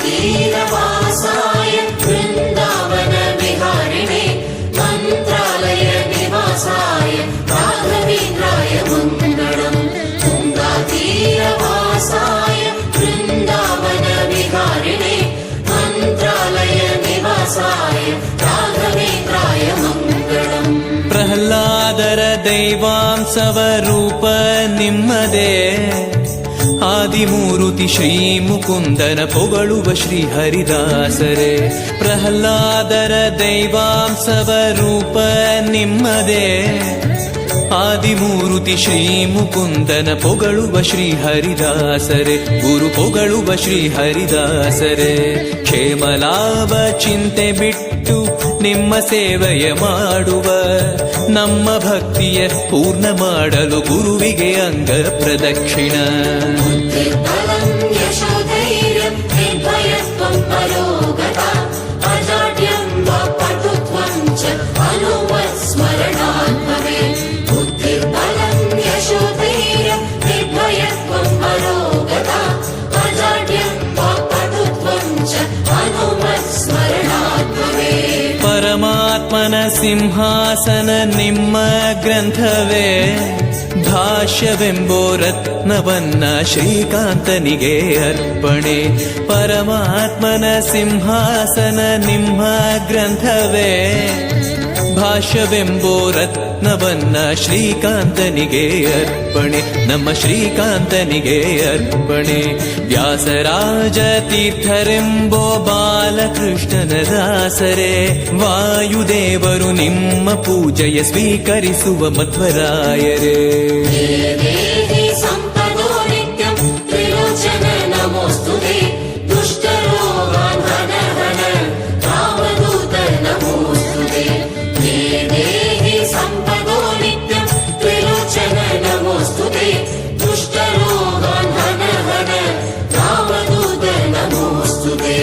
तीरवासाय वृन्दावन विहारिणे मन्त्रालय निवासाय राघवेन्द्राय मङ्गलम्. तुङ्गातीरवासाय वृन्दावन विहारिणे मन्त्रालय निवासाय राघवेन्द्राय मङ्गलम्. ಪ್ರಹ್ಲಾದರ ದೈವಾಂಸವ ರೂಪ ನಿಮ್ಮದೇ ಆದಿಮೂರುತಿ ಶ್ರೀ ಮುಕುಂದನ ಪೊಗಳುವ ಶ್ರೀ ಹರಿದಾಸರೇ. ಪ್ರಹ್ಲಾದರ ದೈವಾಂಸವ ರೂಪ ನಿಮ್ಮದೇ ಆದಿಮೂರುತಿ ಶ್ರೀ ಮುಕುಂದನ ಪೊಗಳುವ ಶ್ರೀ ಹರಿದಾಸರೇ. ಗುರು ಪೊಗಳುವ ಶ್ರೀ ಹರಿದಾಸರೇ. ಕ್ಷೇಮ ಲಾಭ ಚಿಂತೆ ಬಿಟ್ಟು ನಿಮ್ಮ ಸೇವೆಯ ಮಾಡುವ ನಮ್ಮ ಭಕ್ತಿಯ ಪೂರ್ಣ ಮಾಡಲು ಗುರುವಿಗೆ ಅಂಗ ಪ್ರದಕ್ಷಿಣ. ಬಲಂ ಯಶೋಧೈರ್ಯಂ ನಿರ್ಭಯತ್ವಂ ಪರೋಗತಾ ಅಜಾಡ್ಯಂ ಪಟುತ್ವಂ ಚ ಹನುಮತ್ಸ್ಮರಣಾತ್ ಭವೇತ್. ಬುದ್ಧಿರ್ಬಲಂ ಯಶೋಧೈರ್ಯಂ ನಿರ್ಭಯತ್ವಂ ಪರೋಗತಾ ಅಜಾಡ್ಯಂ ಪಟುತ್ವಂ ಚ ಹನುಮತ್ಸ್ಮರಣಾತ್ ಭವೇತ್. ಪರಮಾತ್ಮನ ಸಿಂಹಾಸನ ನಿಮ್ಮ ಗ್ರಂಥವೇ ಭಾಷ್ಯವೆಂಬೋ ರತ್ನವನ್ನ ಶ್ರೀಕಾಂತನಿಗೆ ಅರ್ಪಣೆ. ಪರಮಾತ್ಮನ ಸಿಂಹಾಸನ ನಿಮ್ಮ ಗ್ರಂಥವೇ ಭಾಷ್ಯವೆಂಬೋ ರತ್ನವನ್ನ ಶ್ರೀಕಾಂತನಿಗೆ ಅರ್ಪಣೆ. ನಮ್ಮ ಶ್ರೀಕಾಂತನಿಗೆ ಅರ್ಪಣೆ. ವ್ಯಾಸರಾಜ ತೀರ್ಥರೆಂಬೋ ಬಾಲಕೃಷ್ಣನ ದಾಸರೇ. ವಾಯುದೇವರು ನಿಮ್ಮ ಪೂಜೆಯ ಸ್ವೀಕರಿಸುವ ಮಧ್ವರಾಯರೇ. ದೇವಿ ಸಂಪದೋ ನಿತ್ಯಂ ತ್ರಿಲೋಚನ ನಮೋಸ್ತುತೆ. ದುಷ್ಟರೋಗಾನ್ ಹನ ಹನ ರಾಮದೂತ ನಮೋಸ್ತುತೆ. ದೇವಿ ಸಂಪದೋ ನಿತ್ಯಂ ತ್ರಿಲೋಚನ ನಮೋಸ್ತುತೆ. ದುಷ್ಟರೋಗಾನ್ ಹನ ಹನ ರಾಮದೂತ ನಮೋಸ್ತುತೆ.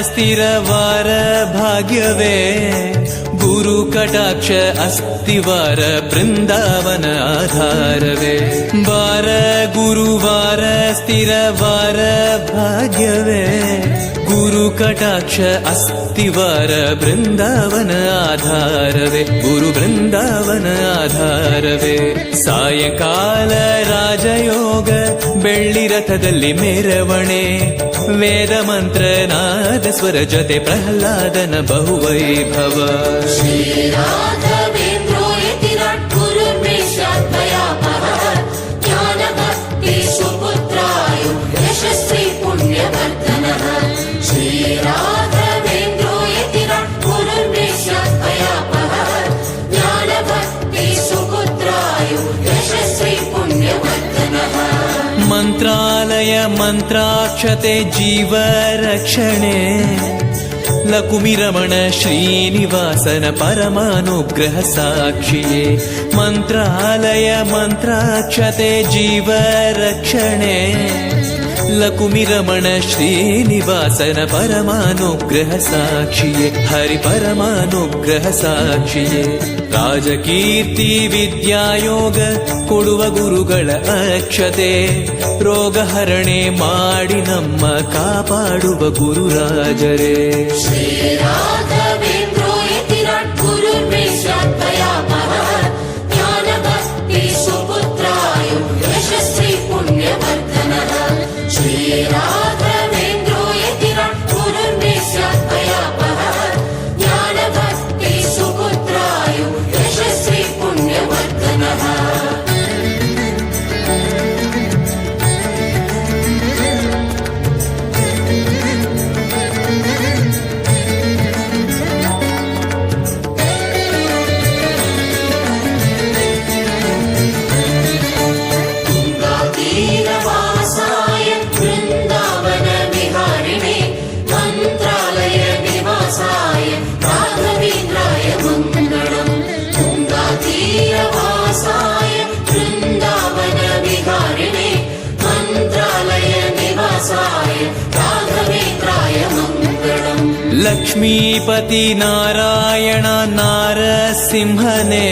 ಸ್ಥಿರವಾರ ಭಾಗ್ಯವೇ ಗುರು ಕಟಾಕ್ಷ ಅಸ್ತಿವಾರ ಬೃಂದಾವನ ಆಧಾರವೇ ವಾರ ಗುರುವಾರ ಸ್ಥಿರವಾರ ಭಾಗ್ಯವೇ ಗುರು ಕಟಾಕ್ಷ ಅಸ್ತಿವಾರ ಬೃಂದಾವನ ಆಧಾರವೇ ಗುರು ಬೃಂದಾವನ ಆಧಾರವೇ ಸಾಯಂಕಾಲ ರಾಜಯೋಗ ಬೆಳ್ಳಿ ರಥದಲ್ಲಿ ಮೆರವಣೆ ವೇದ ಮಂತ್ರ ನಾದ ಸ್ವರ ಜೊತೆ ಪ್ರಹ್ಲಾದನ ಬಹುವೈಭವ श्रीराघवेन्द्रो यतिराट् गुरुर्मेषाद्वयापः ज्ञानभक्ति सुपुत्राय यशस्वी पुण्यवर्धनः श्रीराघवेन्द्रो यतिराट् गुरुर्मेषाद्वयापः ज्ञानभक्ति सुपुत्राय यशस्वी पुण्यवर्धनः ಮಂತ್ರಾಲಯ ಮಂತ್ರಾಕ್ಷತೆ ಜೀವ ರಕ್ಷಣೆ ಲಕುಮಿರಮಣ ಶ್ರೀನಿವಾಸನ ಪರಮಾನುಗ್ರಹ ಸಾಕ್ಷಿಯೇ ಮಂತ್ರಾಲಯ ಮಂತ್ರಾಕ್ಷತೆ ಜೀವ ರಕ್ಷಣೆ ಲಕುಮಿರಮಣ ಶ್ರೀನಿವಾಸನ ಪರಮಾನುಗ್ರಹ ಸಾಕ್ಷಿಯೇ ಹರಿ ಪರಮಾನುಗ್ರಹ ಸಾಕ್ಷಿಯೇ ರಾಜಕೀರ್ತಿ ವಿದ್ಯಾಯೋಗ ಕೊಡುವ ಗುರುಗಳ ಅಕ್ಷತೆ ರೋಗಹರಣೆ ಮಾಡಿ ನಮ್ಮ ಕಾಪಾಡುವ ಗುರುರಾಜರೇ श्रीराघवेन्द्रो यतिराट् गुरुर्मेषाद्वयापः ज्ञानभक्ति सुपुत्राय यशस्वी पुण्यवर्धनः श्रीराघवेन्द्रो यतिराट् गुरुर्मेषाद्वयापः ज्ञानभक्ति सुपुत्राय यशस्वी पुण्यवर्धनः तीरवासाय वृन्दावन विहारिणे मन्त्रालय निवासाय राघवेन्द्राय मङ्गलम् तुङ्गातीरवासाय वृन्दावन विहारिणे मन्त्रालय निवासाय राघवेन्द्राय मङ्गलम् ಲಕ್ಷ್ಮೀಪತಿ ನಾರಾಯಣ ನಾರಸಿಂಹನೇ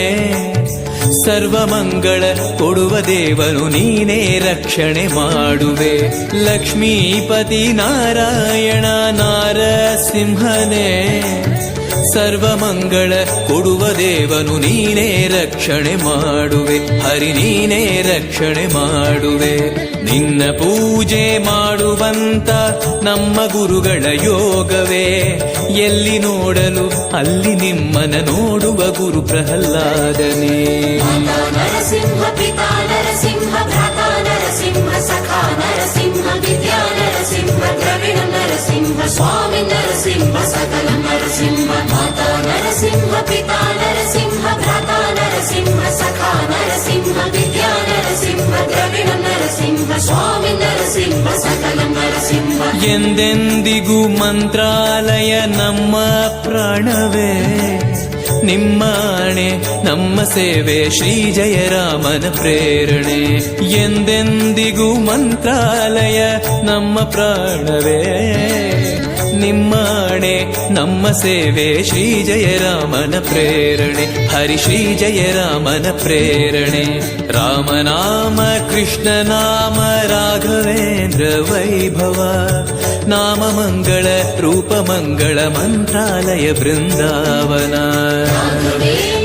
ಸರ್ವಮಂಗಳ ಕೊಡುವ ದೇವನು ನೀನೇ ರಕ್ಷಣೆ ಮಾಡುವೆ ಲಕ್ಷ್ಮೀಪತಿ ನಾರಾಯಣ ನಾರಸಿಂಹನೇ ಸರ್ವಮಂಗಳ ಕೊಡುವ ದೇವನು ನೀನೇ ರಕ್ಷಣೆ ಮಾಡುವೆ ಹರಿ ನೀನೇ ರಕ್ಷಣೆ ಮಾಡುವೆ ನಿನ್ನ ಪೂಜೆ ಮಾಡುವಂತ ನಮ್ಮ ಗುರುಗಳ ಯೋಗವೇ ಎಲ್ಲಿ ನೋಡಲು ಅಲ್ಲಿ ನಿಮ್ಮನ ನೋಡುವ ಗುರು ಪ್ರಹ್ಲಾದನೇ माता नरसिंह पिता नरसिंह भ्राता नरसिंह सखा नरसिंह विद्या नरसिंह द्रविण नरसिंह स्वामी नरसिंह सकलं नरसिंह माता नरसिंह पिता नरसिंह भ्राता नरसिंह सखा नरसिंह विद्या नरसिंह द्रविण नरसिंह स्वामी नरसिंह सकलं नरसिंह ಎಂದೆಂದಿಗೂ ಮಂತ್ರಾಲಯ ನಮ್ಮ ಪ್ರಾಣವೇ ನಿಮ್ಮಾಣೆ ನಮ್ಮ ಸೇವೆ ಶ್ರೀ ಜಯರಾಮನ ಪ್ರೇರಣೆ ಎಂದೆಂದಿಗೂ ಮಂತ್ರಾಲಯ ನಮ್ಮ ಪ್ರಾಣವೇ ನಿಮ್ಮಾಣೆ ನಮ್ಮ ಸೇವೆ ಶ್ರೀ ಜಯರಾಮನ ಪ್ರೇರಣೆ ಹರಿ ಶ್ರೀ ಜಯರಾಮನ ಪ್ರೇರಣೆ ರಾಮನಾಮ ಕೃಷ್ಣ ನಾಮ ರಾಘವೇಂದ್ರ ವೈಭವ ನಾಮ ಮಂಗಳ ರೂಪ ಮಂಗಳ ಮಂತ್ರಾಲಯ ಬೃಂದಾವನ राघवेन्द्र